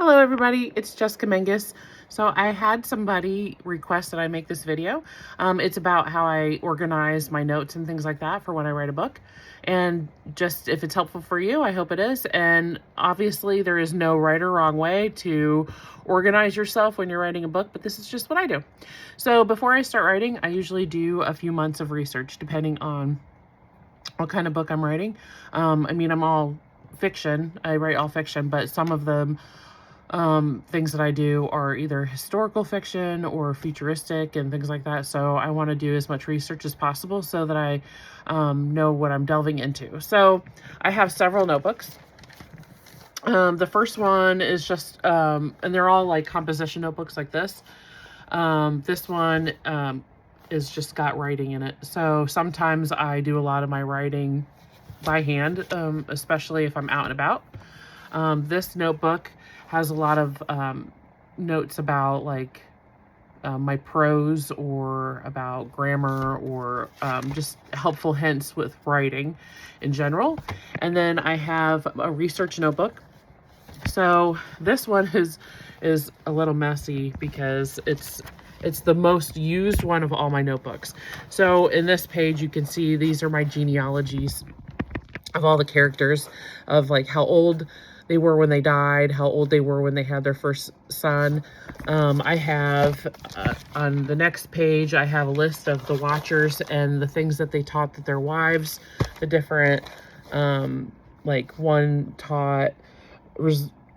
Hello everybody, it's Jessica Menges. So I had somebody request that I make this video. It's about how I organize my notes and things like that for when I write a book. And just if it's helpful for you, I hope it is. And obviously there is no right or wrong way to organize yourself when you're writing a book, but this is just what I do. So before I start writing, I usually do a few months of research depending on what kind of book I'm writing. I'm all fiction. I write all fiction, but some of them things that I do are either historical fiction or futuristic and things like that. So I want to do as much research as possible so that I know what I'm delving into. So I have several notebooks. The first one is just, and they're all like composition notebooks like this. This one is just got writing in it. So sometimes I do a lot of my writing by hand, especially if I'm out and about. This notebook has a lot of notes about like my prose or about grammar or just helpful hints with writing in general. And then I have a research notebook. So this one is a little messy because it's the most used one of all my notebooks. So in this page, you can see these are my genealogies of all the characters, of like how old they were when they died, how old they were when they had their first son. I have on the next page, I have a list of the Watchers and the things that they taught their wives, the different, like one taught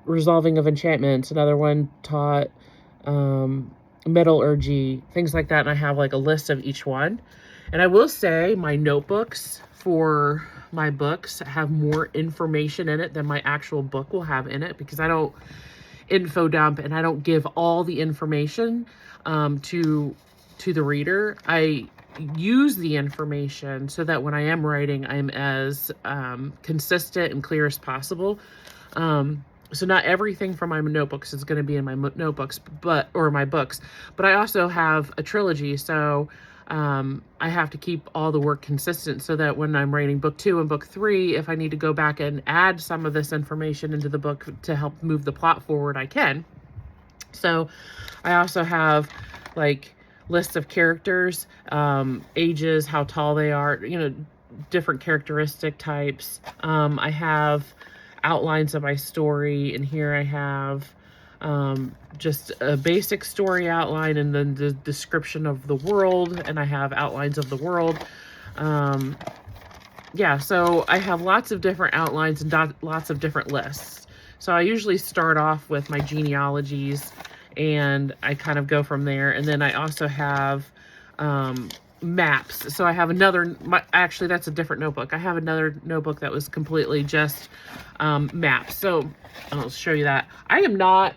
resolving of enchantments, another one taught metallurgy, things like that. And I have like a list of each one. And I will say my notebooks for my books have more information in it than my actual book will have in it, because I don't info dump and I don't give all the information to the reader. I use the information so that when I am writing, I'm as consistent and clear as possible. So not everything from my notebooks is going to be in my notebooks, or my books, but I also have a trilogy. So I have to keep all the work consistent so that when I'm writing book 2 and book 3, if I need to go back and add some of this information into the book to help move the plot forward, I can. So I also have like lists of characters, ages, how tall they are, different characteristic types. I have outlines of my story, and here I have just a basic story outline and then the description of the world, and I have outlines of the world. Yeah, so I have lots of different outlines and lots of different lists. So I usually start off with my genealogies and I kind of go from there. And then I also have maps. So I have actually that's a different notebook. I have another notebook that was completely just maps. So I'll show you that. I am not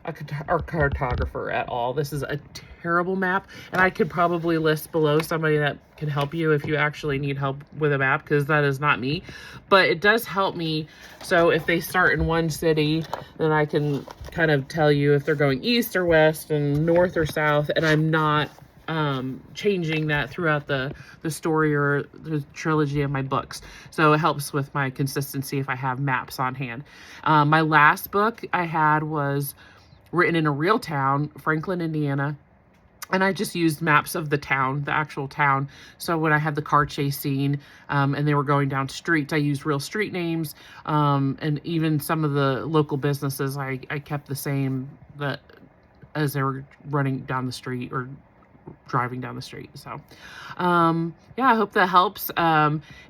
a cartographer at all. This is a terrible map, and I could probably list below somebody that can help you if you actually need help with a map, because that is not me, but it does help me. So if they start in one city, then I can kind of tell you if they're going east or west and north or south, and I'm not changing that throughout the story or the trilogy of my books. So it helps with my consistency if I have maps on hand. My last book I had was written in a real town, Franklin, Indiana. And I just used maps of the town, the actual town. So when I had the car chase scene and they were going down streets, I used real street names. And even some of the local businesses, I kept the same as they were running down the street or driving down the street. So yeah, I hope that helps.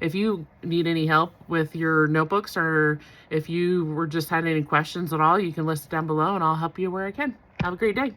If you need any help with your notebooks, or if you were just had any questions at all, you can list it down below and I'll help you where I can. Have a great day.